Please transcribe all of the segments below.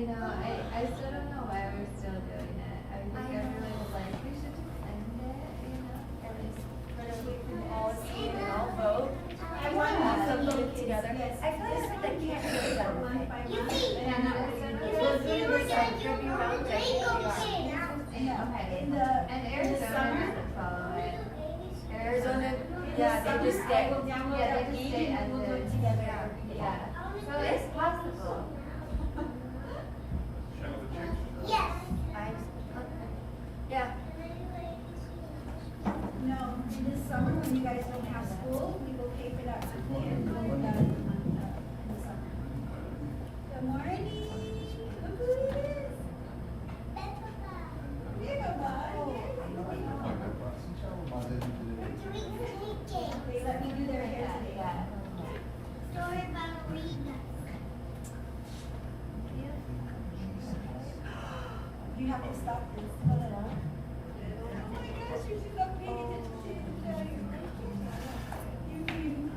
know. I still don't know why we're still doing it. I think everyone was like, we should just end it, you know? And just wait for them all to see and all vote. I want to have some vote together. I feel like that can't be done. And We'll do this like every round. Okay. In And the Arizona summer, doesn't follow it. Arizona, yeah, they just stay. Yeah, they just stay as We'll do it is. together. Yeah. So it's possible. Yes. Yeah. No, in the summer when you guys don't have school, we will pay for that monthly and go with that in the summer. Good morning. Look who it is. Here, bye. They let me do their hair today. You have to stop this. Oh my gosh, you should not paying attention to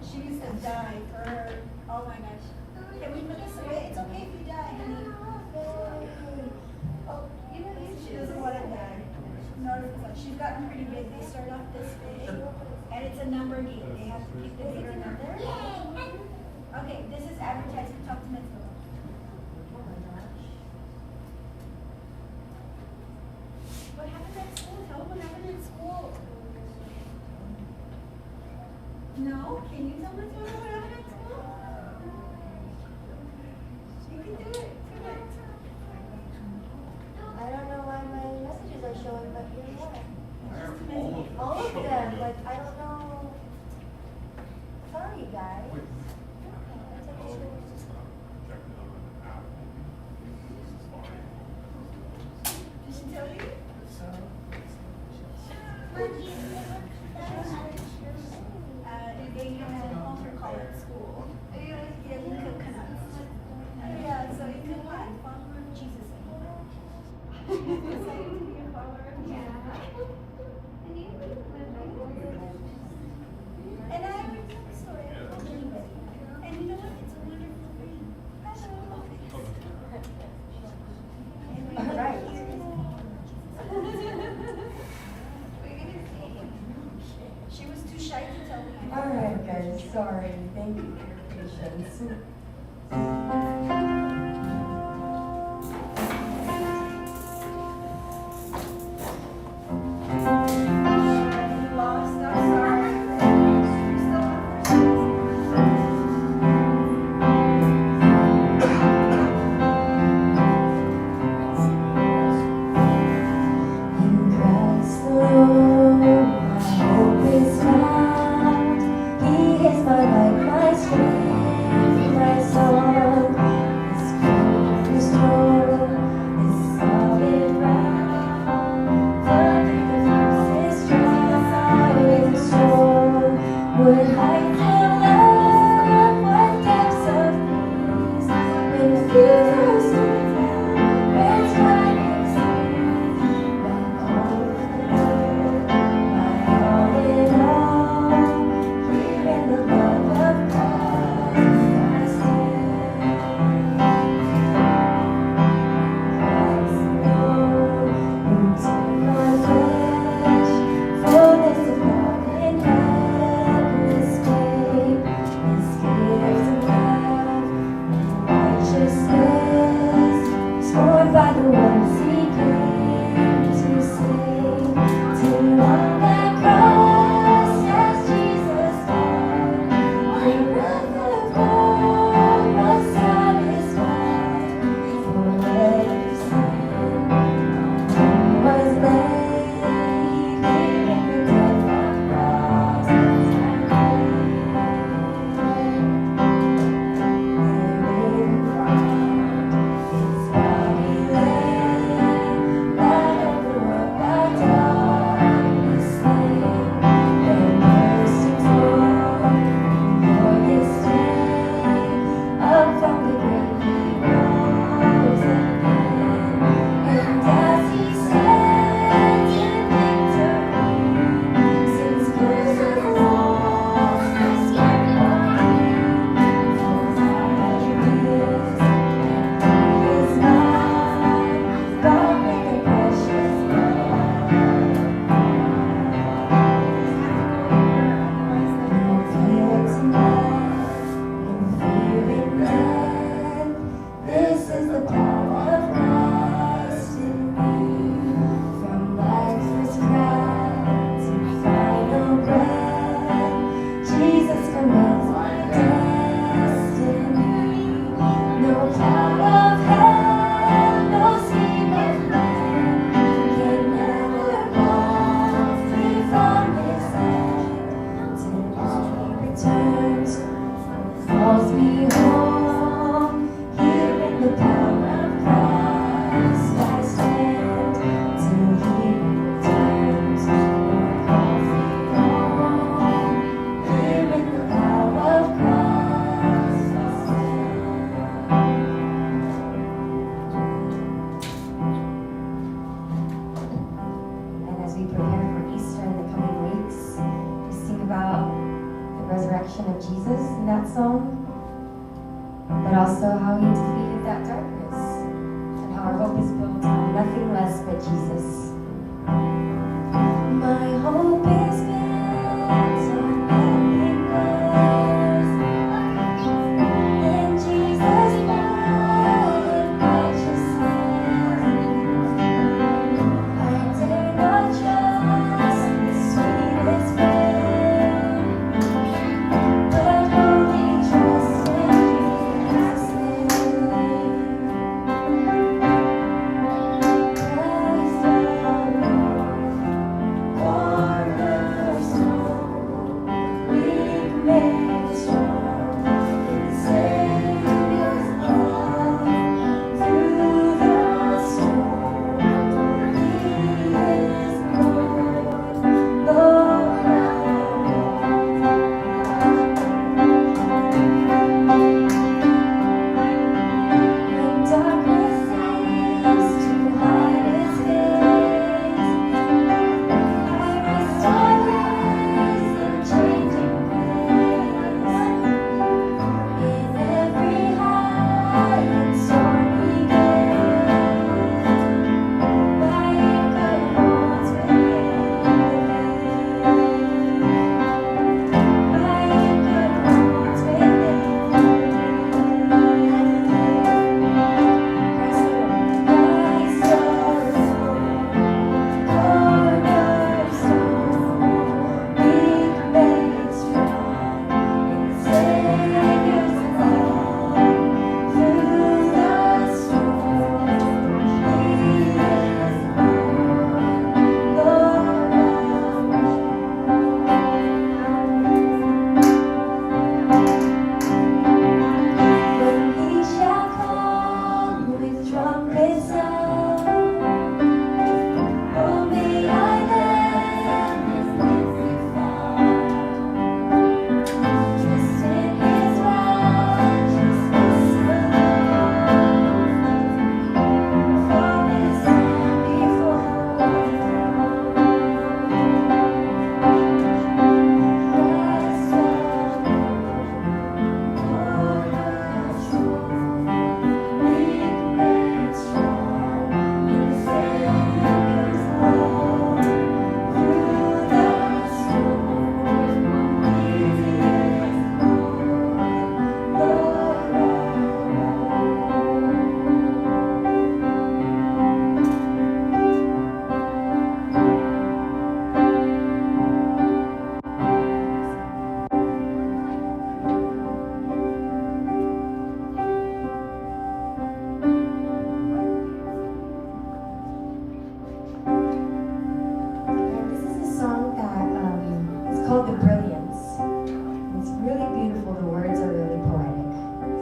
She used to die for her. Oh my gosh. Can we put this away? It's okay if you die, honey. Oh, you know, she doesn't want to die. No, she's gotten pretty big. They start off this big, and it's a number game. They have to pick the bigger number. Okay, this is advertising. Talk to Metzger. What happened at school? Tell them what happened at school. No? Can you tell us what happened at school? You can do it. Do it. I don't know why my messages are showing, but here you are. Just a minute. All of them, like I don't know. Sorry, guys. It's okay. Did she tell you? They have an altar call at school. Yeah, we cook canuts. Yeah, so you can what? Follower of Jesus. Excited to be a follower of Jesus. And I would tell the story of anybody. And you know what? It's a wonderful thing. Hello. And we All right. She was too shy to tell me. All right, guys. Sorry. Thank you for your patience. Lost, I'm sorry. You're still on In Christ alone, my hope is found. He is my light, my strength, my song. His cornerstone is solid ground. Firm through the fiercest trials strong. Would heights of love, what depths of peace, when fear stands down, where's my exceed, my all in all, here in the love of God, I stand. Christ alone, who took on flesh, fullness of God in helpless babe, His gifts of love and righteousness. cloud of hell, no scheme of man can ever walk free from His hand till He returns, calls me home. Here in the power of Christ I stand till He returns, calls me home. Here in the power of Christ I stand. And as we prepare for Easter in the coming weeks, we sing about the resurrection of Jesus in that song, but also how He defeated that darkness and how our hope is built on nothing less but Jesus. My hope is built on nothing less than Jesus' blood and righteousness. I dare not trust the sweetest friend, but only trust in Jesus' name. Christ alone, cornerstone, weak made strong in the Savior's love. Through the storm, He is Lord, Lord of When darkness seems to hide its face, I restore His unchanging grace. In every high and stormy gale, my anchor holds within the veil. My anchor holds within the Christ alone, cornerstone, weak made strong in the Savior's love. Through the storm, He is Lord, When He shall come with trumpet sound, oh, may I then His victory found. Trust in His righteousness alone, from His hand before Christ alone, weak made strong in the Savior's love. Through the storm, He is Lord, And this is a song that is called The Brilliance. It's really beautiful. The words are really poetic.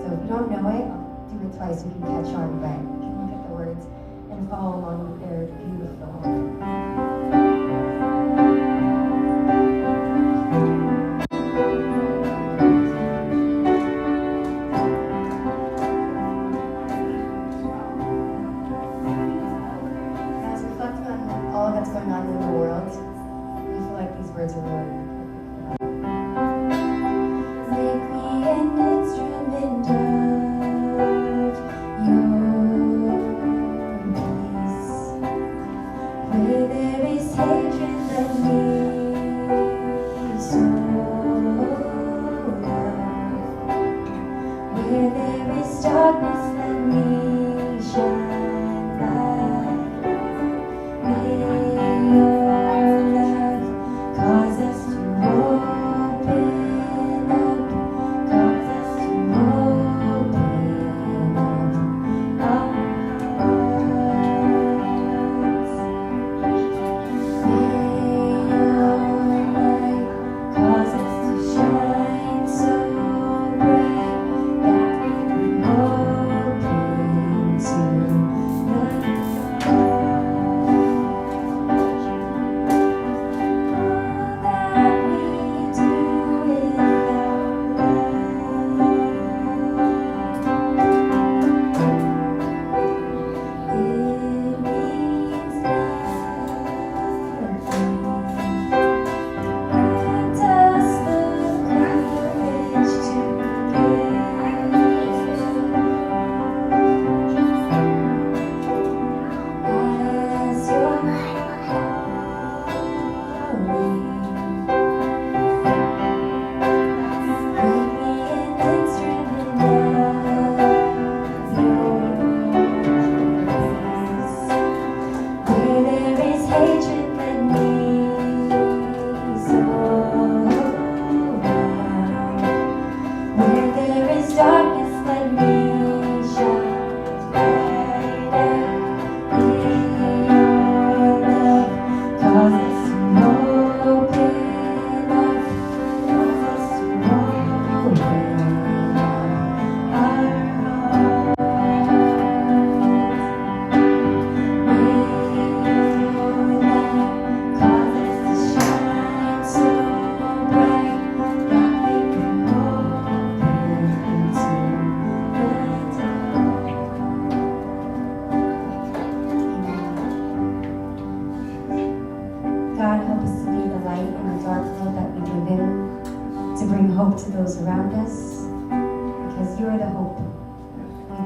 So if you don't know it, I'll do it twice so you can catch on, but you can look at the words and follow along. They're beautiful. As reflecting on all that's going on in the world, we feel like these words are really make me an instrument of your peace. Where there is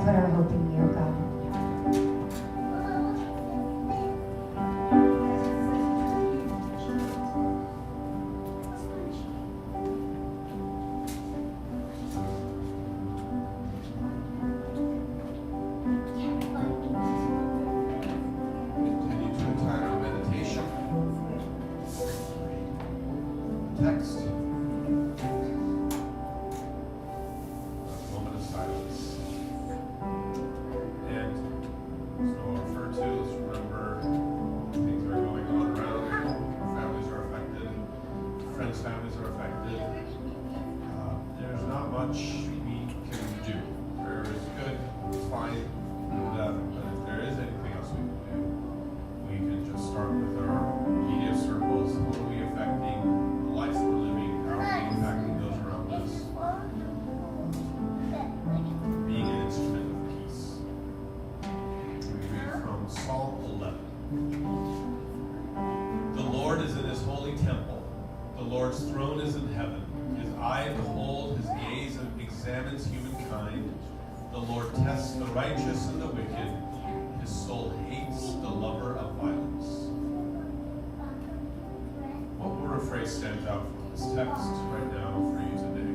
put our hope in you, God. Continue to a time of meditation. Text. A moment of silence. And as Noah referred to, let's remember things are going on around. Families are affected. Friends' families are affected. There's not much we can do. Prayer is good, it's fine, but if there is anything else we can do, we can just start with our immediate circles. Who are we affecting? The lives we're living, how are we impacting those around us? Being an instrument of peace. We read from Psalm 11. The Lord is in his holy temple. The Lord's throne is in heaven. His eye behold, his gaze examines humankind. The Lord tests the righteous and the wicked. His soul hates the lover of violence. What word or phrase stands out from this text right now for you today?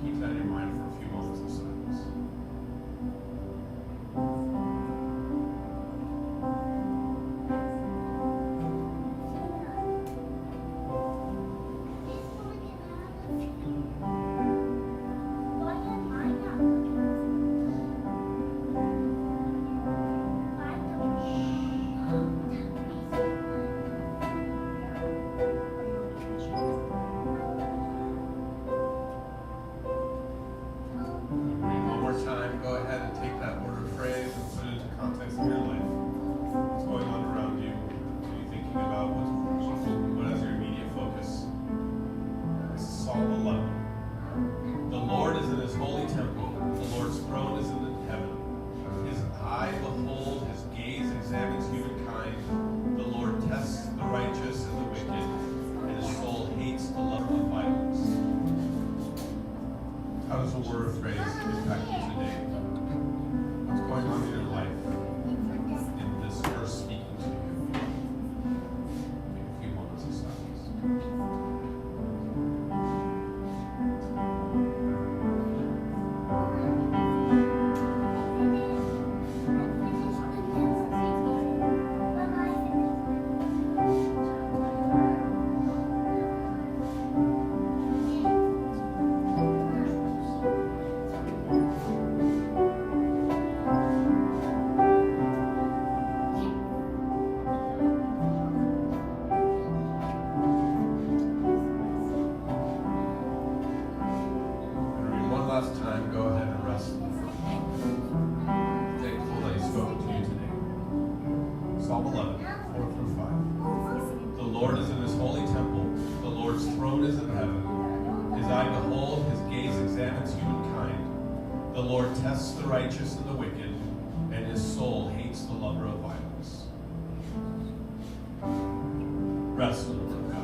Keep that in mind for a few moments of silence. One more time, go ahead and take that word or phrase and put it into context of your life. What's going on around you? What are you thinking about? What is your immediate focus? This is Psalm 11. The Lord is in his holy temple. The Lord's throne is in heaven. His eye behold, his gaze examines humankind. The Lord tests the righteous and the wicked, and his soul hates the lover of violence. How does a word or phrase impact you today? What's going on in your life in this verse speaking to you? Take a few moments of silence. And read one last time. Go ahead and rest. Thankful that He's spoken to you today. Psalm 11, 4 through 5. The Lord is in his holy temple. The Lord's throne is in heaven. His eye behold, his gaze examines humankind. The Lord tests the righteous and the wicked, and his soul hates the lover of violence. Rest in the word of God.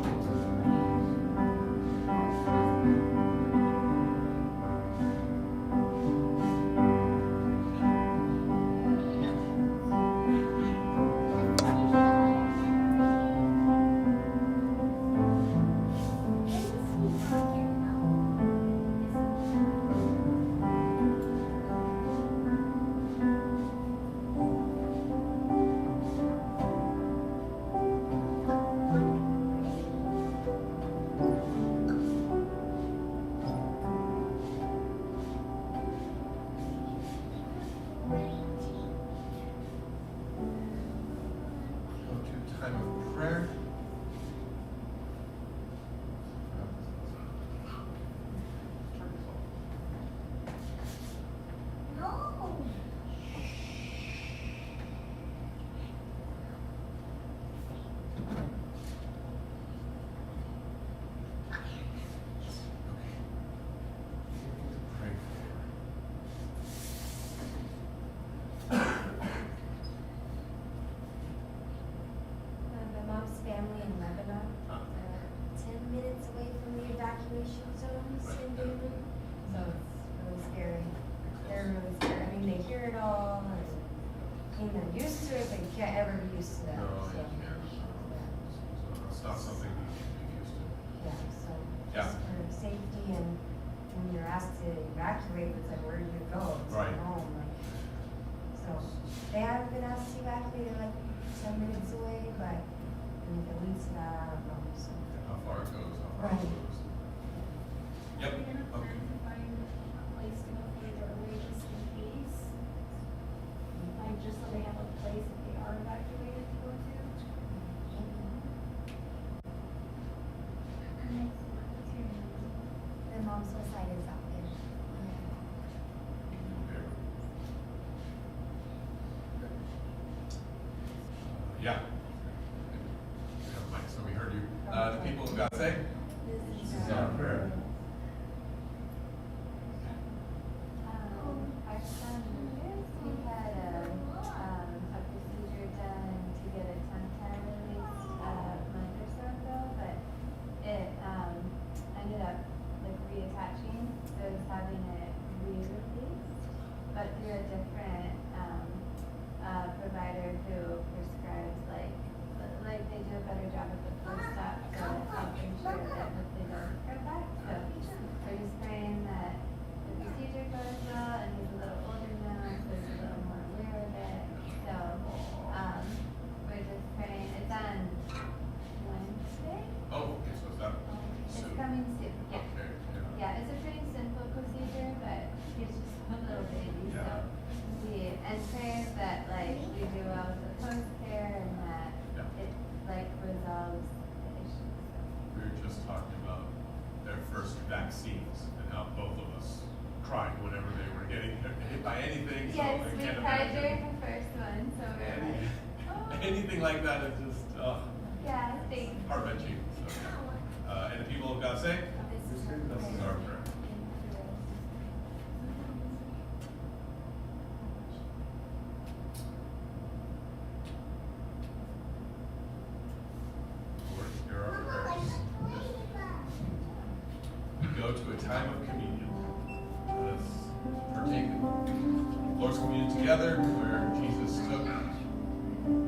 evacuate, it's like, where do you go? It's Right. home. Like, so they haven't been asked to evacuate, they're like 10 minutes away, but in the weeks now, I don't know. So. How far it goes, how far Right. it goes. Yep. Are we gonna Okay. plan to find a place to go for the doorway just in case? Like, just so they have a place if they are evacuated to go to? The mom's suicide is out there. Okay. Yeah. We have mics, so we heard you. The people of God say? This is our prayer. Our son Lucas, he had a procedure done to get a tongue released a month or so ago, but it ended up like reattaching, so he's having it re-released, but through a different provider who prescribes like they do a better job at the post-op, so making sure that hopefully doesn't go back. So we're just praying that the procedure goes well, and he's a little older now, so he's a little more aware of it. So we're just praying. It's on Wednesday. Oh, okay, so is that It's soon? coming soon. Yeah. Okay, yeah. Yeah, it's a pretty simple procedure, but he's just a little baby, so Yeah. we and prayers that like we do well with the post care and that Yeah. it like resolves the issues. We were just talking about their first vaccines and how both of us cried whenever they were getting hit by anything. So Yes, I we can't cried imagine during the first one, so we're any- like, oh. anything like that is just Yeah, thanks. heart-wrenching. So, and the people of God say? This is our prayer. Lord, hear our prayers. We go to a time of communion. Let us partake in Lord's communion together, where Jesus took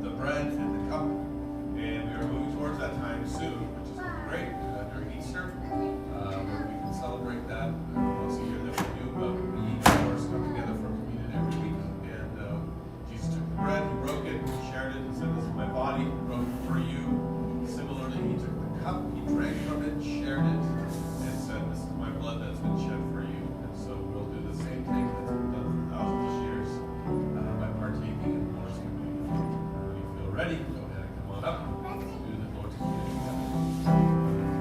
the bread and the cup, and we are moving towards that time soon, which is great during Easter, where we can celebrate that once a year that we do. But we, of course, come together for communion every week, and Jesus took the bread, he broke it, he shared it, and said, "This is my body, broken for you." Similarly, he took the cup, he drank from it, shared it, and said, "This is my blood that's been shed for you." And so we'll do the same thing that's been done for thousands of years by partaking in the Lord's communion. When you feel ready, go ahead and come on up to do the Lord's communion together.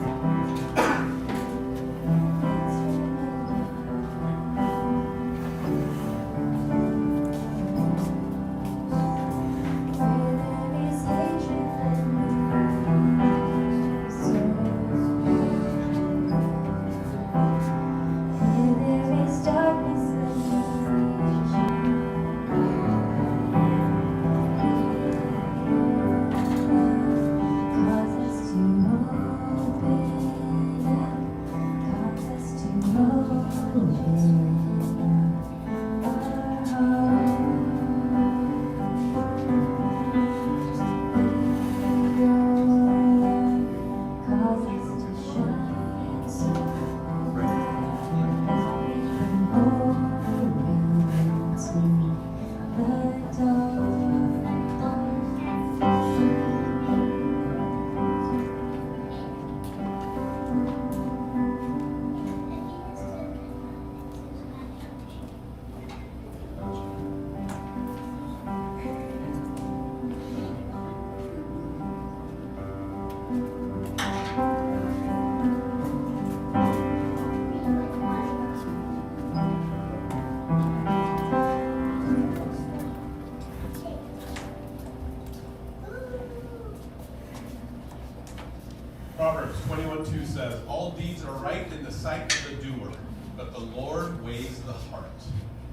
Proverbs 21:2 says, "All deeds are right in the sight of the doer, but the Lord weighs the heart."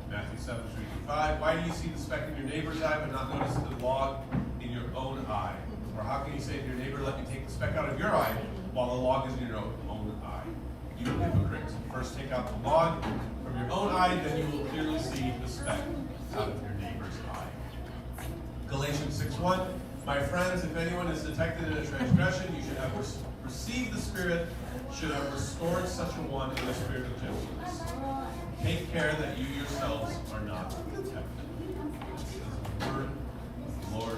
Matthew 7:3-5, "Why do you see the speck in your neighbor's eye, but not notice the log in your own eye? Or how can you say to your neighbor, 'Let me take the speck out of your eye,' while the log is in your own eye? You hypocrite. First take out the log from your own eye, then you will clearly see the speck out of your neighbor's eye." Galatians 6:1, "My friends, if anyone is detected in a transgression, you should have received the Spirit, should have restored such a one in the spirit of gentleness." Take care that you yourselves are not tempted. This is the word of the Lord.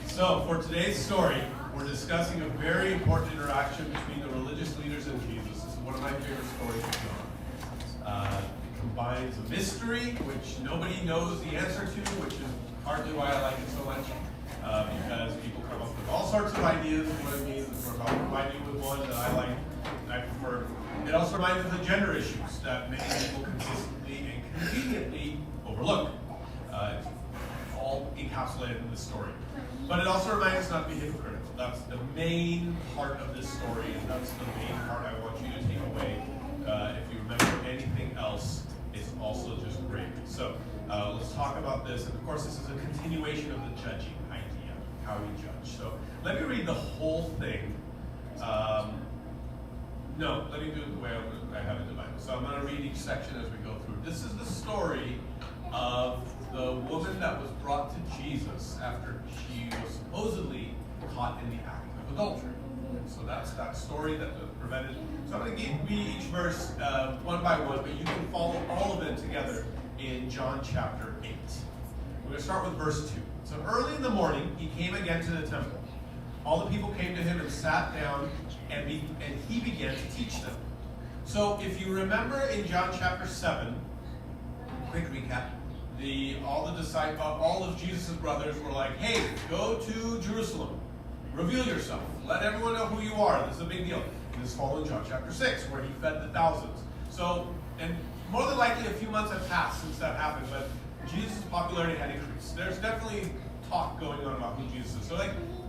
So, for today's story, we're discussing a very important interaction between the religious leaders and Jesus. This is one of my favorite stories of John. It combines a mystery, which nobody knows the answer to, which is partly why I like it so much, because people come up with all sorts of ideas of what it means. We're about to provide you with one that I like, and I prefer. It also reminds us of gender issues that many people consistently and conveniently overlook. It's all encapsulated in this story. But it also reminds us not to be hypocritical. That's the main part of this story, and that's the main part I want you to take away. If you remember anything else, it's also just great. So let's talk about this. And of course, this is a continuation of the judging idea, how we judge. So let me read the whole thing. No, let me do it the way I have it divided. So I'm going to read each section as we go through. This is the story of the woman that was brought to Jesus after she was supposedly caught in the act of adultery. And so that's that story that was prevented. So I'm going to read each verse one by one, but you can follow all of it together in John chapter 8. We're going to start with verse 2. So early in the morning, he came again to the temple. All the people came to him and sat down, and he began to teach them. So if you remember in John chapter 7, quick recap, all of Jesus' brothers were like, hey, go to Jerusalem, reveal yourself, let everyone know who you are. This is a big deal. And this follows John chapter 6, where he fed the thousands. So, and more than likely a few months have passed since that happened, but Jesus' popularity had increased. There's definitely talk going on about who Jesus is. So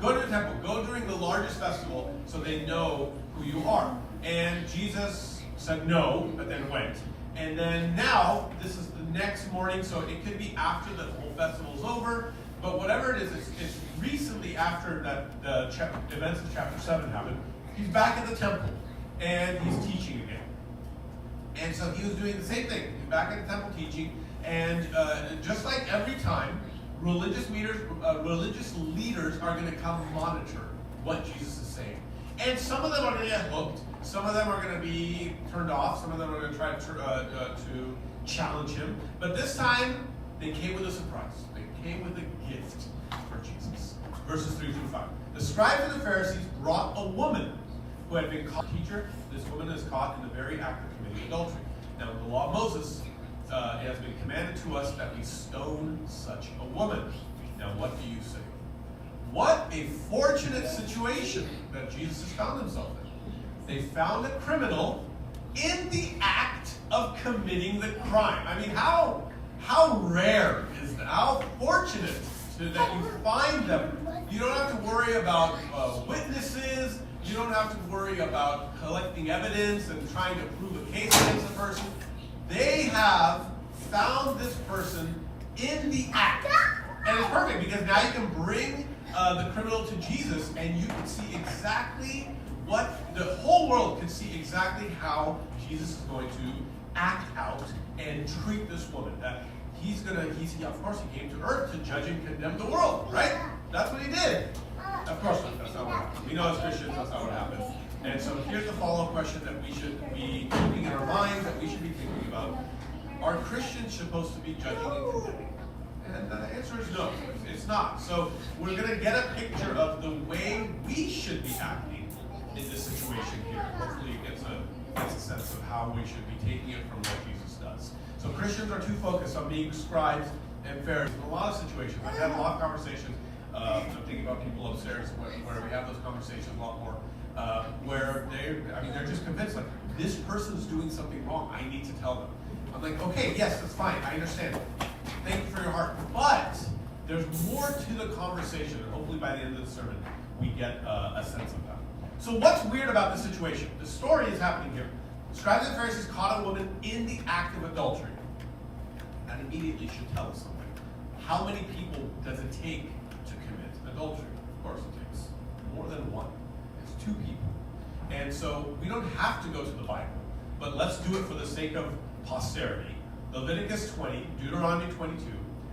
go to the temple, go during the largest festival so they know who you are. And Jesus said no, but then went. And then now, this is the next morning, so it could be after the whole festival's over, but whatever it is, it's recently after that the events of chapter 7 happened. He's back at the temple, and he's teaching again. And so he was doing the same thing. He's back at the temple teaching, and just like every time, religious leaders are going to come monitor what Jesus is saying. And some of them are going to get hooked. Some of them are going to be turned off. Some of them are going to try to challenge him. But this time, they came with a surprise. They came with a gift for Jesus. Verses 3 through 5. The scribes and the Pharisees brought a woman who had been caught. Teacher, this woman is caught in the very act of committing adultery. Now, in the law of Moses, it has been commanded to us that we stone such a woman. Now, what do you say? What a fortunate situation that Jesus has found himself in. They found a criminal in the act of committing the crime. I mean, how rare is that? How fortunate that you find them. You don't have to worry about witnesses. You don't have to worry about collecting evidence and trying to prove a case against the person. They have found this person in the act. And it's perfect because now you can bring the criminal to Jesus and you can see exactly what the whole world can see exactly how Jesus is going to act out and treat this woman. That of course he came to earth to judge and condemn the world, right? That's what he did. Of course not. That's not what happened. We know as Christians that's not what happened. And so here's the follow-up question that we should be keeping in our minds, that we should be thinking about. Are Christians supposed to be judging and condemning? And the answer is no, it's not. So we're going to get a picture of the way we should be acting in this situation here. Hopefully it gets a sense of how we should be taking it from what Jesus does. So Christians are too focused on being scribes and Pharisees in a lot of situations. I've had a lot of conversations. I'm thinking about people upstairs where we have those conversations a lot more. Where they're just convinced, like, this person's doing something wrong. I need to tell them. I'm like, okay, yes, that's fine. I understand. Thank you for your heart. But there's more to the conversation, and hopefully by the end of the sermon, we get a sense of that. So what's weird about this situation? The story is happening here. The scribes and Pharisees caught a woman in the act of adultery. That immediately should tell us something. How many people does it take to commit adultery? Of course it takes more than one. It's 2 people. And so we don't have to go to the Bible, but let's do it for the sake of posterity. Leviticus 20, Deuteronomy 22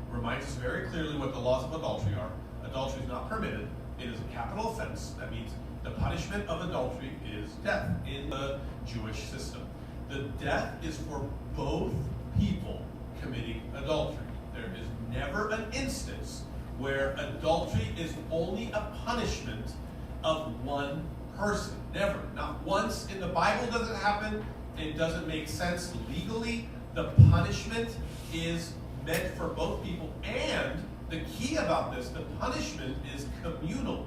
reminds us very clearly what the laws of adultery are. Adultery is not permitted. It is a capital offense. That means The punishment of adultery is death in the Jewish system. The death is for both people committing adultery. There is never an instance where adultery is only a punishment of one person. Never. Not once in the Bible does it happen. It doesn't make sense legally. The punishment is meant for both people. And the key about this, the punishment is communal.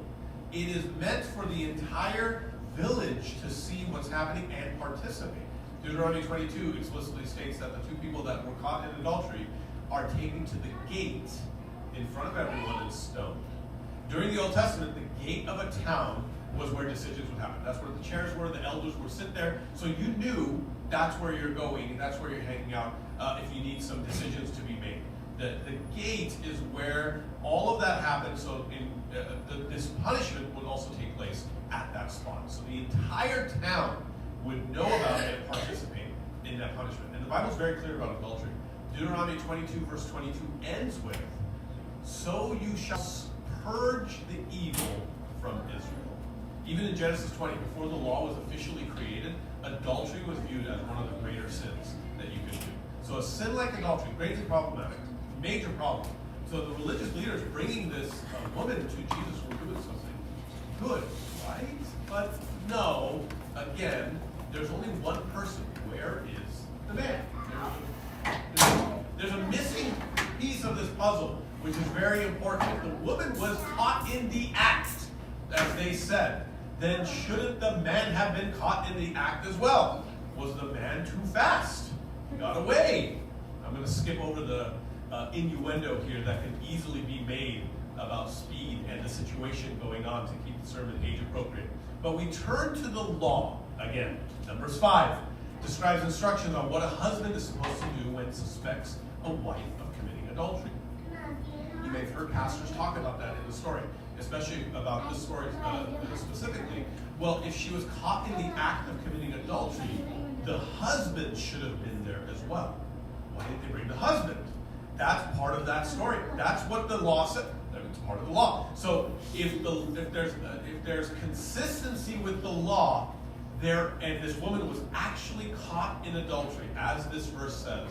It is meant for the entire village to see what's happening and participate. Deuteronomy 22 explicitly states that the two people that were caught in adultery are taken to the gate in front of everyone and stoned. During the Old Testament, the gate of a town was where decisions would happen. That's where the chairs were, the elders would sit there, so you knew that's where you're going, that's where you're hanging out if you need some decisions to be made. The gate is where all of that happens, so this punishment would also take place at that spot. So the entire town would know about it and participate in that punishment. And the Bible's very clear about adultery. Deuteronomy 22 verse 22 ends with, "So you shall purge the evil from Israel." Even in Genesis 20, before the law was officially created, adultery was viewed as one of the greater sins that you could do. So a sin like adultery, greatly problematic, major problem. So the religious leaders bringing this woman to Jesus were doing something good, right? But no, again, there's only one person. Where is the man? There's a missing piece of this puzzle, which is very important. If the woman was caught in the act, as they said, then shouldn't the man have been caught in the act as well? Was the man too fast? He got away. I'm going to skip over the innuendo here that can easily be made about speed and the situation going on to keep the sermon age appropriate. But we turn to the law again. Numbers 5 describes instructions on what a husband is supposed to do when suspects a wife of committing adultery. You may have heard pastors talk about that in the story, especially about this story specifically. Well, if she was caught in the act of committing adultery, the husband should have been there as well. Why didn't they bring the husband? That's part of that story. That's what the law said. It's part of the law. So if there's consistency with the law, and this woman was actually caught in adultery, as this verse says,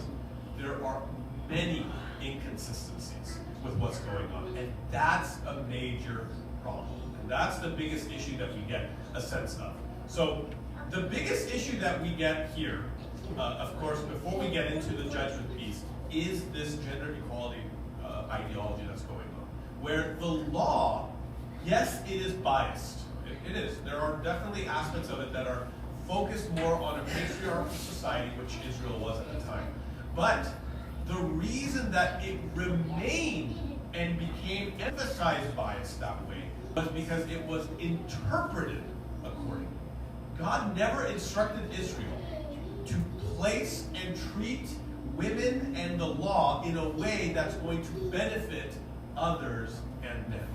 there are many inconsistencies with what's going on. And that's a major problem. And that's the biggest issue that we get a sense of. So the biggest issue that we get here, of course, before we get into the judgment piece, is this gender equality ideology that's going on. Where the law, yes, it is biased. It is. There are definitely aspects of it that are focused more on a patriarchal society, which Israel was at the time. But the reason that it remained and became emphasized bias that way was because it was interpreted accordingly. God never instructed Israel to place and treat women and the law in a way that's going to benefit others and men.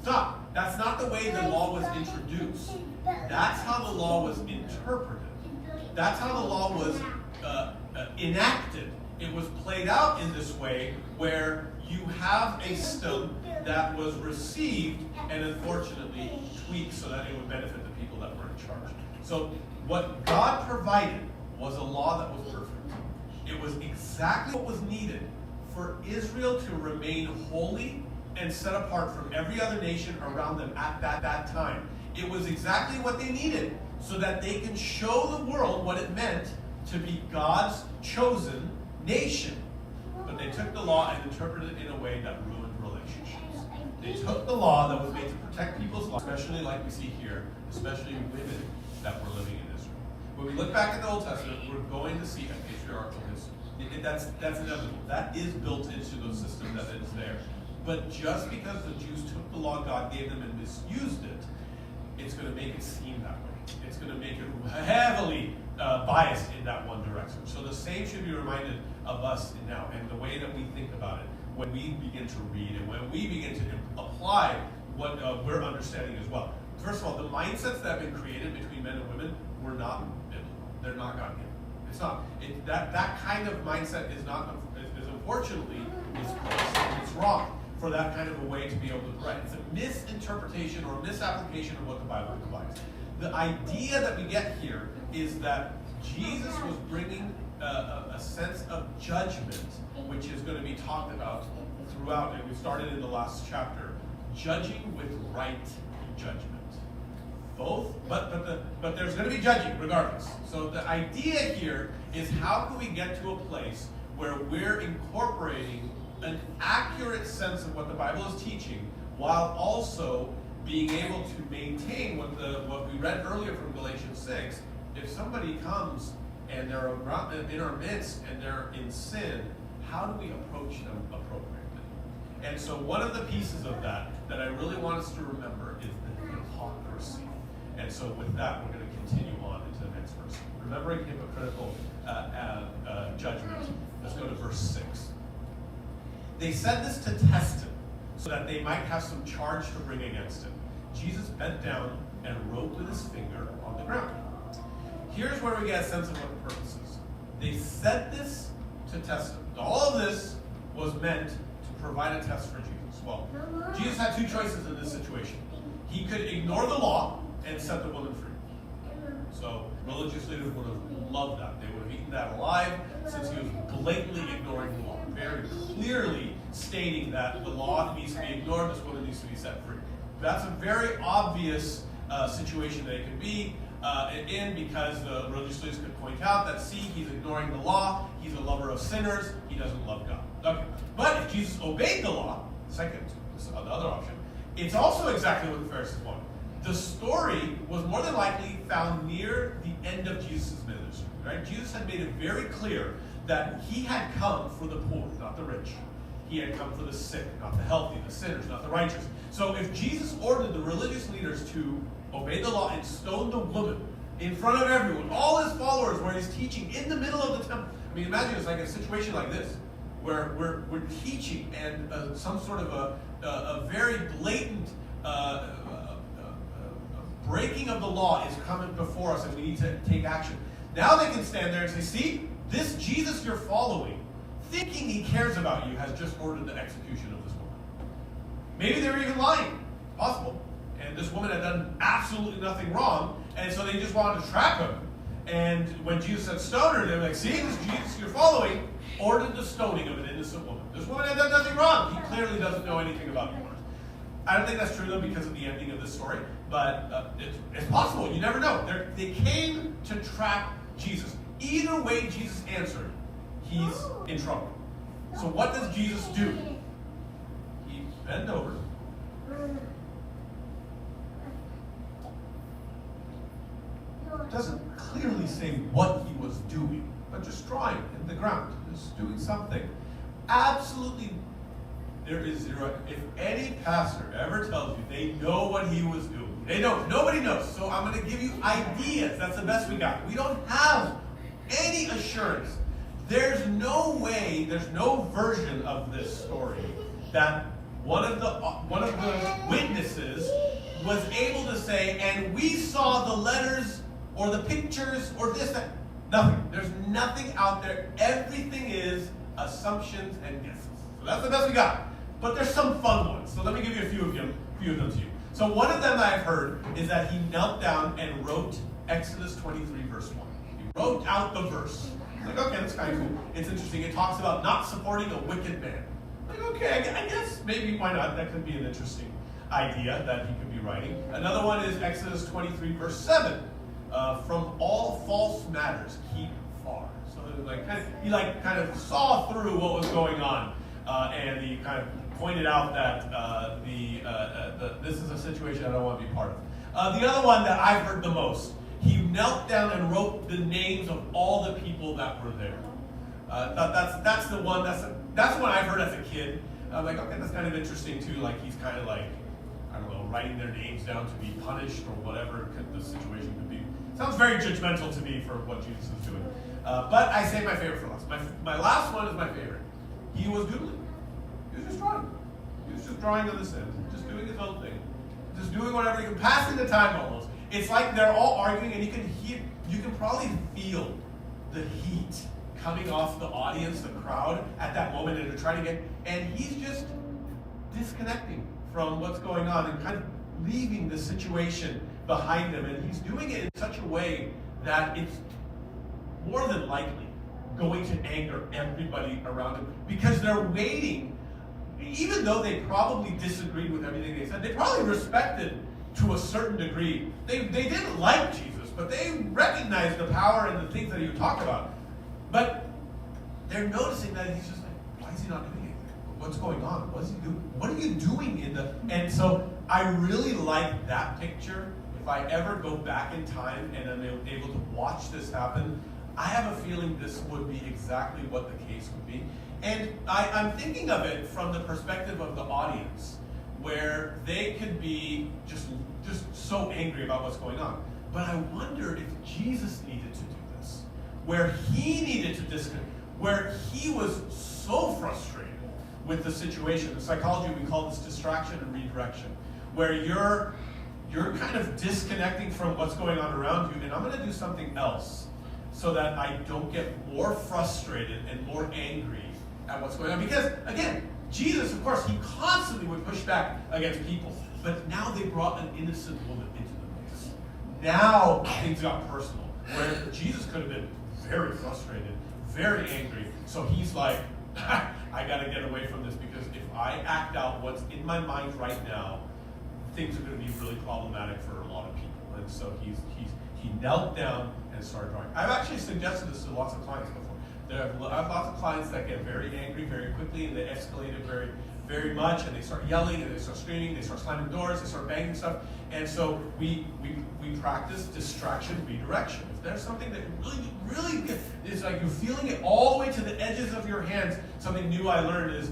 Stop. That's not the way the law was introduced. That's how the law was interpreted. That's how the law was enacted. It was played out in this way where you have a system that was received and unfortunately tweaked so that it would benefit the people that were in charge. So what God provided was a law that was perfect. It was exactly what was needed for Israel to remain holy and set apart from every other nation around them at that time. It was exactly what they needed so that they can show the world what it meant to be God's chosen nation. But they took the law and interpreted it in a way that ruined relationships. They took the law that was made to protect people's lives, especially like we see here, especially women that were living in Israel. When we look back at the Old Testament, we're going to see a patriarchal history. That's inevitable. That is built into the system that is there. But just because the Jews took the law God gave them and misused it, it's going to make it seem that way. It's going to make it heavily biased in that one direction. So the same should be reminded of us now and the way that we think about it when we begin to read and when we begin to apply what we're understanding as well. First of all, the mindsets that have been created between men and women were not biblical. They're not God-given. It's not. That kind of mindset is unfortunately misplaced. It's wrong. for that kind of a way to be able to write. It's a misinterpretation or misapplication of what the Bible provides. The idea that we get here is that Jesus was bringing a sense of judgment, which is going to be talked about throughout, and we started in the last chapter, judging with right judgment. Both, but there's going to be judging regardless. So the idea here is, how can we get to a place where we're incorporating an accurate sense of what the Bible is teaching, while also being able to maintain what we read earlier from Galatians 6. If somebody comes and they're in our midst and they're in sin, how do we approach them appropriately? And so one of the pieces of that I really want us to remember is the hypocrisy. And so with that, we're going to continue on into the next verse. Remembering hypocritical judgment. Let's go to verse 6. They said this to test him, so that they might have some charge to bring against him. Jesus bent down and wrote with his finger on the ground. Here's where we get a sense of what the purpose is. They said this to test him. All of this was meant to provide a test for Jesus. Well, Jesus had two choices in this situation. He could ignore the law and set the woman free. So religious leaders would have loved that. They would have eaten that alive, since he was blatantly ignoring the law, very clearly stating that the law needs to be ignored, this woman needs to be set free. That's a very obvious situation that it could be in, because the religious leaders could point out that, see, he's ignoring the law, he's a lover of sinners, he doesn't love God. Okay. But if Jesus obeyed the law, the other option, it's also exactly what the Pharisees wanted. The story was more than likely found near the end of Jesus' ministry. Right? Jesus had made it very clear that he had come for the poor, not the rich. He had come for the sick, not the healthy, the sinners, not the righteous. So if Jesus ordered the religious leaders to obey the law and stone the woman in front of everyone, all his followers, where he's teaching in the middle of the temple. I mean, imagine it's like a situation like this, where we're teaching, and some sort of a very blatant breaking of the law is coming before us, and we need to take action. Now they can stand there and say, see, this Jesus you're following, thinking he cares about you, has just ordered the execution of this woman. Maybe they were even lying. Possible. And this woman had done absolutely nothing wrong, and so they just wanted to trap him. And when Jesus said stone her, they were like, see, this Jesus you're following ordered the stoning of an innocent woman. This woman had done nothing wrong. He clearly doesn't know anything about yours. I don't think that's true, though, because of the ending of this story, but it's possible. You never know. They came to trap Jesus. Either way Jesus answered, he's in trouble. So what does Jesus do? He bent over. Doesn't clearly say what he was doing, but just drawing in the ground, just doing something. Absolutely, there is zero. If any pastor ever tells you they know what he was doing, they don't. Nobody knows. So I'm going to give you ideas. That's the best we got. We don't have any assurance. There's no way, there's no version of this story that one of the witnesses was able to say, and we saw the letters or the pictures or this, that. Nothing. There's nothing out there. Everything is assumptions and guesses. So that's the best we got. But there's some fun ones. So let me give you a few of them to you. So one of them that I've heard is that he knelt down and wrote Exodus 23, verse 1. He wrote out the verse. Like, okay, that's kind of cool. It's interesting. It talks about not supporting a wicked man. Like, okay, I guess maybe why not? That could be an interesting idea that he could be writing. Another one is Exodus 23, verse 7. From all false matters, keep far. So he kind of saw through what was going on, and he kind of pointed out that this is a situation I don't want to be part of. The other one that I've heard the most, he knelt down and wrote the names of all the people that were there. That's the one. That's the one I've heard as a kid. I'm like, okay, that's kind of interesting too. Like he's kind of like, I don't know, writing their names down to be punished or whatever the situation could be. Sounds very judgmental to me for what Jesus is doing. But I say my favorite for last. My last one is my favorite. He was doodling. He was just drawing. He was just drawing on the sand, just doing his own thing, just doing whatever he could, passing the time almost. It's like they're all arguing, and you can probably feel the heat coming off the audience, the crowd, at that moment, and they're trying to get, and he's just disconnecting from what's going on and kind of leaving the situation behind him. And he's doing it in such a way that it's more than likely going to anger everybody around him, because they're waiting, even though they probably disagreed with everything they said, they probably respected to a certain degree. They didn't like Jesus, but they recognized the power and the things that he would talk about. But they're noticing that he's just like, why is he not doing anything? What's going on? What is he doing? What are you doing in the... And so I really like that picture. If I ever go back in time and I'm able to watch this happen, I have a feeling this would be exactly what the case would be. And I'm thinking of it from the perspective of the audience, where they could be just so angry about what's going on. But I wonder if Jesus needed to do this, where he needed to disconnect, where he was so frustrated with the situation. In psychology, we call this distraction and redirection, where you're kind of disconnecting from what's going on around you, and I'm going to do something else so that I don't get more frustrated and more angry at what's going on. Because, again, Jesus, of course, he constantly would push back against people, but now they brought an innocent woman into the mix. Now things got personal, where Jesus could have been very frustrated, very angry, so he's like, I got to get away from this, because if I act out what's in my mind right now, things are going to be really problematic for a lot of people. And so he knelt down and started drawing. I've actually suggested this to lots of clients before. I have lots of clients that get very angry very quickly, and they escalate it very, very much, and they start yelling, and they start screaming, they start slamming doors, they start banging stuff. And so we practice distraction redirection. If there's something that really is like you're feeling it all the way to the edges of your hands, something new I learned is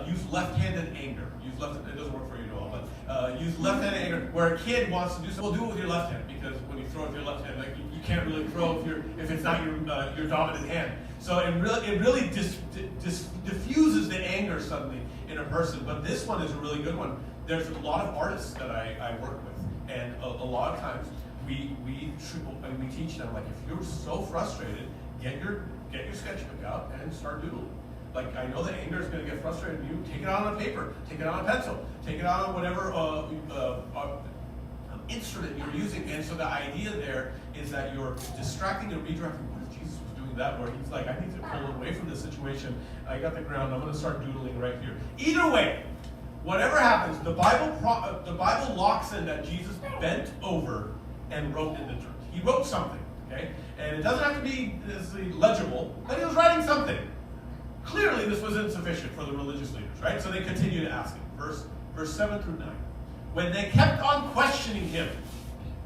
use left-handed anger. It doesn't work for you at all, but use left-handed anger, where a kid wants to do something, well, do it with your left hand, because when you throw it with your left hand, like you can't really throw if it's not your dominant hand. So it really diffuses the anger suddenly in a person. But this one is a really good one. There's a lot of artists that I work with, and a lot of times we teach them, like, if you're so frustrated, get your sketchbook out and start doodling. Like, I know the anger is going to get frustrated in you. Take it out on a paper. Take it out on a pencil. Take it out on whatever instrument you're using. And so the idea there is that you're distracting and redirecting. What if Jesus was doing that, where he's like, I need to pull away from this situation. I got the ground. I'm going to start doodling right here. Either way, whatever happens, the Bible locks in that Jesus bent over and wrote in the dirt. He wrote something, okay? And it doesn't have to be legible, but he was writing something. Clearly, this was insufficient for the religious leaders, right? So they continue to ask him. Verse 7 through 9. When they kept on questioning him,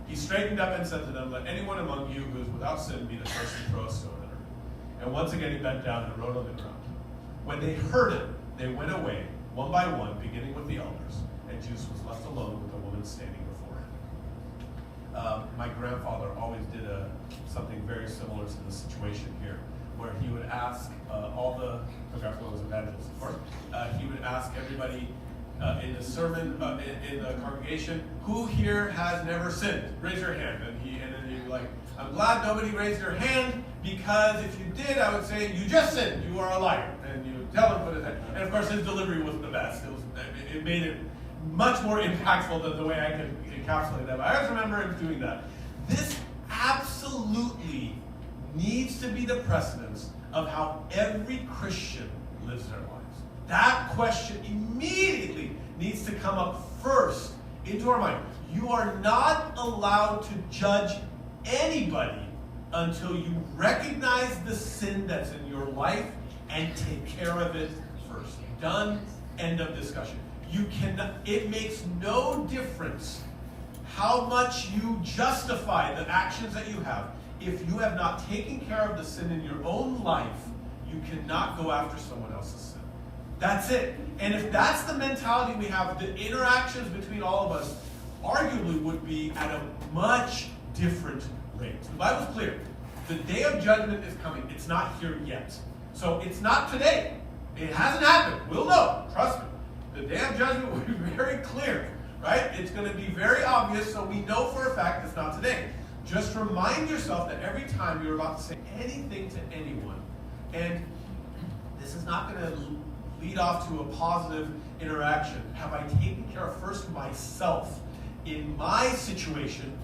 he straightened up and said to them, let anyone among you who is without sin be the first to throw a stone at her. And once again he bent down and wrote on the ground. When they heard it, they went away, one by one, beginning with the elders, and Jesus was left alone with the woman standing before him. My grandfather always did something very similar to the situation here, where he would ask all the grandfather was evangelists, of course. He would ask everybody in the sermon, in the congregation, who here has never sinned? Raise your hand. And then he'd be like, I'm glad nobody raised their hand, because if you did, I would say, you just sinned. You are a liar. And you would tell him what it is. And of course, his delivery wasn't the best. It made it much more impactful than the way I could encapsulate that. But I always remember him doing that. This absolutely needs to be the precedence of how every Christian lives their lives. That question immediately needs to come up first into our mind. You are not allowed to judge anybody until you recognize the sin that's in your life and take care of it first. Done. End of discussion. You cannot. It makes no difference how much you justify the actions that you have. If you have not taken care of the sin in your own life, you cannot go after someone else's sin. That's it. And if that's the mentality we have, the interactions between all of us arguably would be at a much different rate. The Bible's clear. The day of judgment is coming. It's not here yet. So it's not today. It hasn't happened. We'll know. Trust me. The day of judgment will be very clear, right? It's going to be very obvious, so we know for a fact it's not today. Just remind yourself that every time you're about to say anything to anyone, and this is not going to lead off to a positive interaction? Have I taken care of first myself in my situation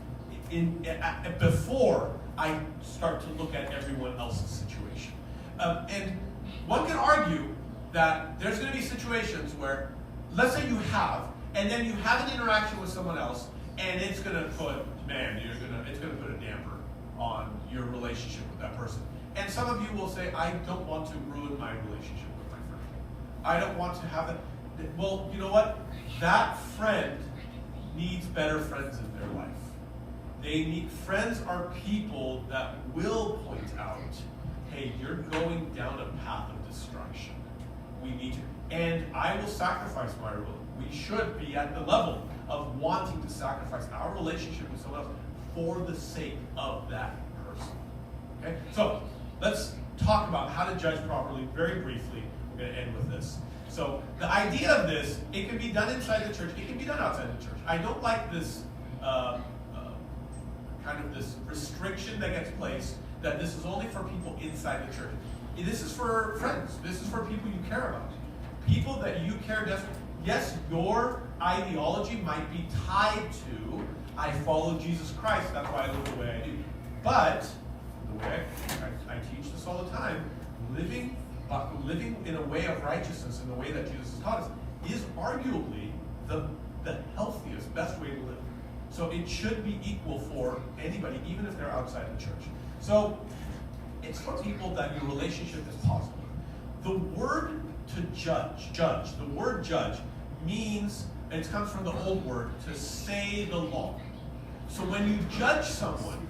before I start to look at everyone else's situation? And one can argue that there's going to be situations where, let's say you have, and then you have an interaction with someone else, and it's going to put, it's going to put a damper on your relationship with that person. And some of you will say, I don't want to ruin my relationship with my friend. I don't want to have it. Well, you know what? That friend needs better friends in their life. Friends are people that will point out, hey, you're going down a path of destruction. We need to. And I will sacrifice my relationship. We should be at the level of wanting to sacrifice our relationship with someone else for the sake of that person. Okay? So let's talk about how to judge properly very briefly. We're going to end with this. So the idea of this, it can be done inside the church. It can be done outside the church. I don't like this kind of this restriction that gets placed that this is only for people inside the church. This is for friends. This is for people you care about. People that you care desperately. Yes, your ideology might be tied to, I follow Jesus Christ, that's why I live the way I do. But, the way I teach this all the time, living in a way of righteousness, in the way that Jesus has taught us, is arguably the healthiest, best way to live. So it should be equal for anybody, even if they're outside the church. So, it's for people that your relationship is positive. The word to judge, the word judge means, and it comes from the old word, to say the law. So when you judge someone,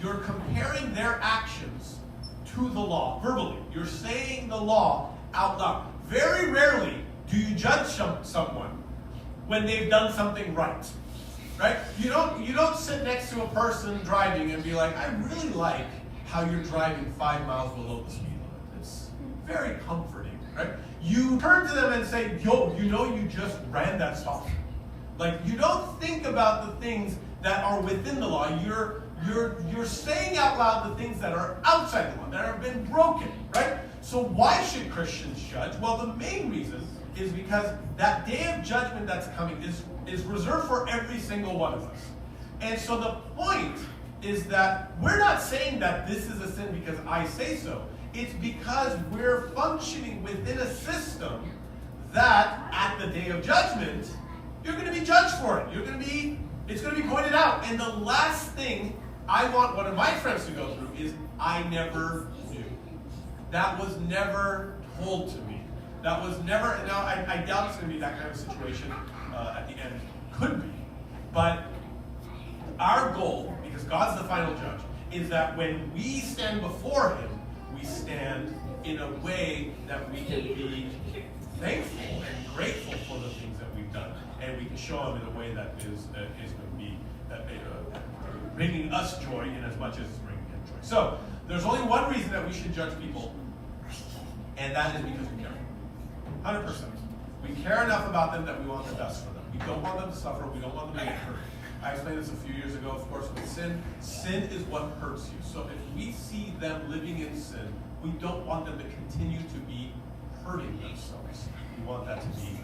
you're comparing their actions to the law, verbally. You're saying the law out loud. Very rarely do you judge someone when they've done something right. Right? You don't sit next to a person driving and be like, I really like how you're driving 5 miles below the speed limit. It's very comforting, right? You turn to them and say, yo, you just ran that stop. Like, you don't think about the things that are within the law. You're saying out loud the things that are outside the law, that have been broken, right? So why should Christians judge? Well, the main reason is because that day of judgment that's coming is reserved for every single one of us. And so the point is that we're not saying that this is a sin because I say so. It's because we're functioning within a system that at the day of judgment, you're going to be judged for it. It's going to be pointed out. And the last thing I want one of my friends to go through is I never knew. That was never told to me. That was never, now I doubt it's going to be that kind of situation at the end. Could be. But our goal, because God's the final judge, is that when we stand before Him, we stand in a way that we can be thankful and grateful for the things that we've done. And we can show Him in a way that is going to be bringing us joy in as much as it's bringing Him joy. So, there's only one reason that we should judge people, and that is because we care. 100%. We care enough about them that we want the best for them. We don't want them to suffer. We don't want them to get hurt. I explained this a few years ago, of course, with sin. Sin is what hurts you. So if we see them living in sin, we don't want them to continue to be hurting themselves. We want that to be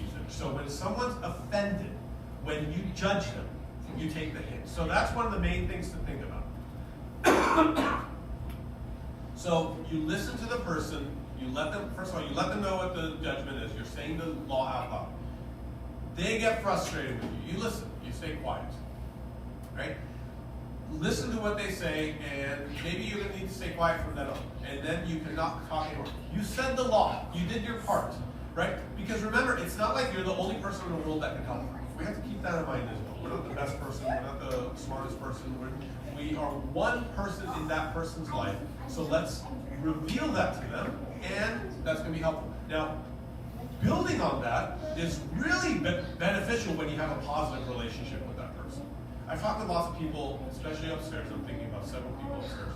finished. So when someone's offended, when you judge them, you take the hit. So that's one of the main things to think about. So you listen to the person. You let them, first of all, you let them know what the judgment is. You're saying the law out loud. They get frustrated with you. You listen. You stay quiet. Right? Listen to what they say, and maybe you're going to need to stay quiet from then on. And then you cannot talk anymore. You said the law. You did your part. Right? Because remember, it's not like you're the only person in the world that can help. We have to keep that in mind as well. We're not the best person. We're not the smartest person. We are one person in that person's life. So let's reveal that to them, and that's going to be helpful. Now, building on that is really beneficial when you have a positive relationship with that person. I've talked to lots of people, especially upstairs. I'm thinking about several people upstairs,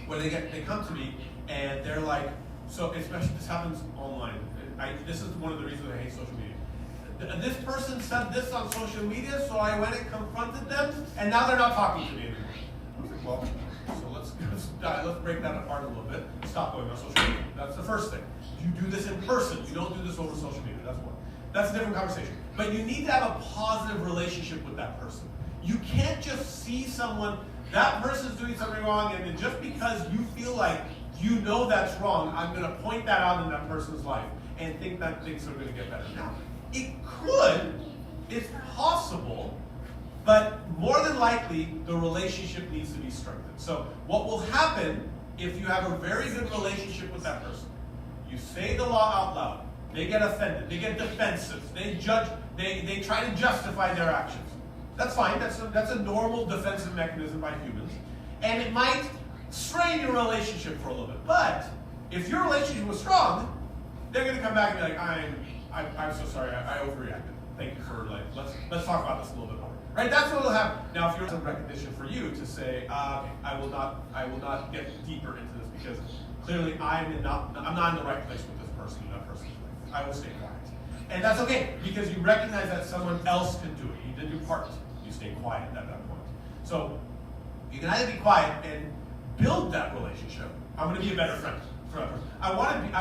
where they come to me and they're like, so especially this happens online. This is one of the reasons I hate social media. This person said this on social media, so I went and confronted them, and now they're not talking to me anymore. I was like, well, so let's let's break that apart a little bit. Stop going on social media. That's the first thing. You do this in person. You don't do this over social media. That's one. That's a different conversation. But you need to have a positive relationship with that person. You can't just see someone, that person's doing something wrong, and then just because you feel like you know that's wrong, I'm going to point that out in that person's life and think that things are going to get better. Now, it could, it's possible, but more than likely, the relationship needs to be strengthened. So what will happen if you have a very good relationship with that person? You say the law out loud. They get offended. They get defensive. They judge. They try to justify their actions. That's fine. That's a normal defensive mechanism by humans. And it might strain your relationship for a little bit. But if your relationship was strong, they're going to come back and be like, I'm so sorry. I overreacted. Thank you for let's talk about this a little bit more. Right? That's what will happen. Now, if you're some recognition for you to say, I will not get deeper into this because clearly I'm not in the right place with this person in that person's life. I will stay quiet. And that's okay, because you recognize that someone else can do it. You did your part. You stay quiet at that point. So you can either be quiet and build that relationship. I'm going to be a better friend for that person. I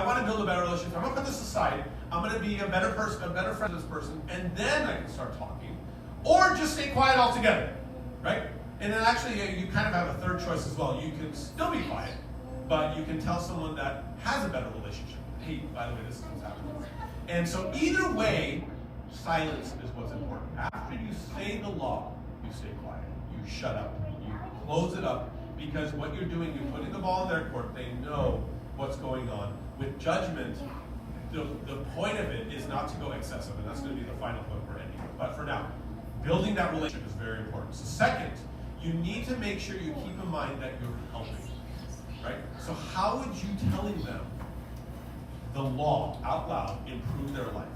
want to build a better relationship. I'm going to put this aside. I'm going to be a better person, a better friend to this person, and then I can start talking. Or just stay quiet altogether, right? And then actually you kind of have a third choice as well. You can still be quiet, but you can tell someone that has a better relationship. Hey, by the way, this is what's happening. And so either way, silence is what's important. After you say the law, you stay quiet. You shut up. You close it up, because what you're doing, you're putting the ball in their court. They know what's going on. With judgment, the point of it is not to go excessive, and that's going to be the final point we're ending with. But for now, building that relationship is very important. So second, you need to make sure you keep in mind that you're helping. Right? So how would you telling them the law out loud improve their life?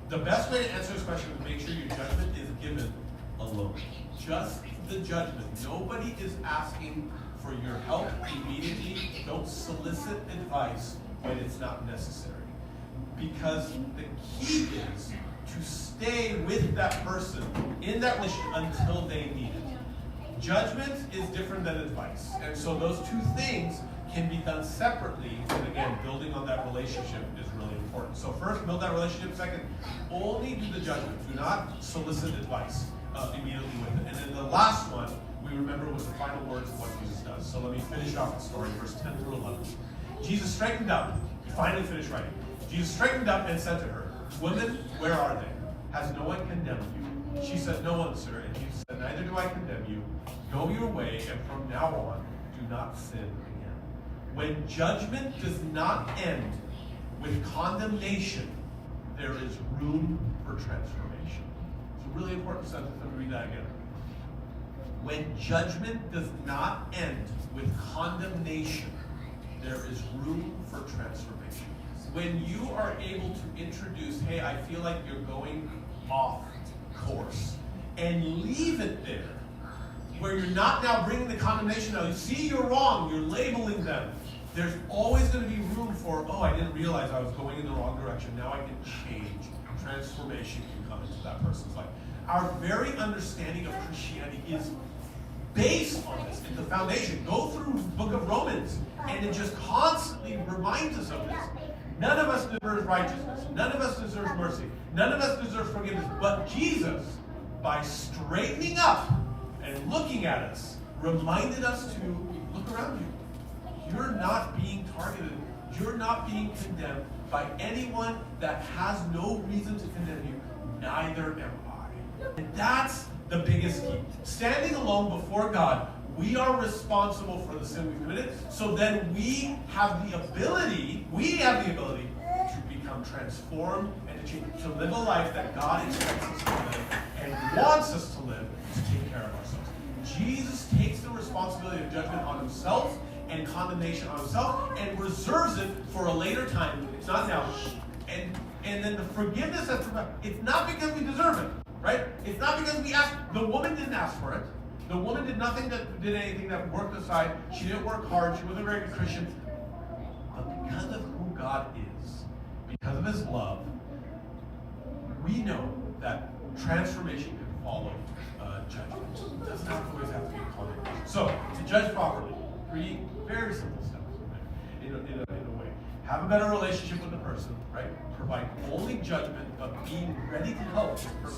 The best way to answer this question is make sure your judgment is given alone. Just the judgment. Nobody is asking for your help immediately. Don't solicit advice when it's not necessary. Because the key is to stay with that person in that relationship until they need it. Judgment is different than advice. And so those two things can be done separately, and again, building on that relationship is really important. So first, build that relationship. Second, only do the judgment. Do not solicit advice immediately with it. And then the last one, we remember was the final words of what Jesus does. So let me finish off the story, verse 10 through 11. Jesus straightened up. He finally finished writing. Jesus straightened up and said to her, "Woman, where are they? Has no one condemned you?" She said, "No one, sir." And Jesus said, "Neither do I condemn you. Go your way, and from now on, do not sin again." When judgment does not end with condemnation, there is room for transformation. It's a really important sentence. Let me read that again. When judgment does not end with condemnation, there is room for transformation. When you are able to introduce, hey, I feel like you're going off course, and leave it there, where you're not now bringing the condemnation out. You see you're wrong, you're labeling them. There's always going to be room for, oh, I didn't realize I was going in the wrong direction. Now I can change. Transformation can come into that person's life. Our very understanding of Christianity is based on this. It's the foundation. Go through the book of Romans, and it just constantly reminds us of this. None of us deserves righteousness. None of us deserves mercy. None of us deserves forgiveness. But Jesus, by straightening up and looking at us, reminded us to look around you. You're not being targeted. You're not being condemned by anyone that has no reason to condemn you. Neither am I. And that's the biggest key. Standing alone before God, we are responsible for the sin we've committed. So then we have the ability to become transformed and to change, to live a life that God expects us to live and wants us to live, to take care of ourselves. Jesus takes the responsibility of judgment on himself and condemnation on himself and reserves it for a later time. It's not now. And then the forgiveness that's provided, it's not because we deserve it, right? It's not because we asked. The woman didn't ask for it. The woman did anything that worked aside. She didn't work hard. She wasn't a very good Christian. But because of who God is, because of his love, we know that transformation can follow judgment. It doesn't always have to be condemnation. So, to judge properly, 3 very simple steps, right? In a way. Have a better relationship with the person, right? Provide only judgment, but being ready to help this person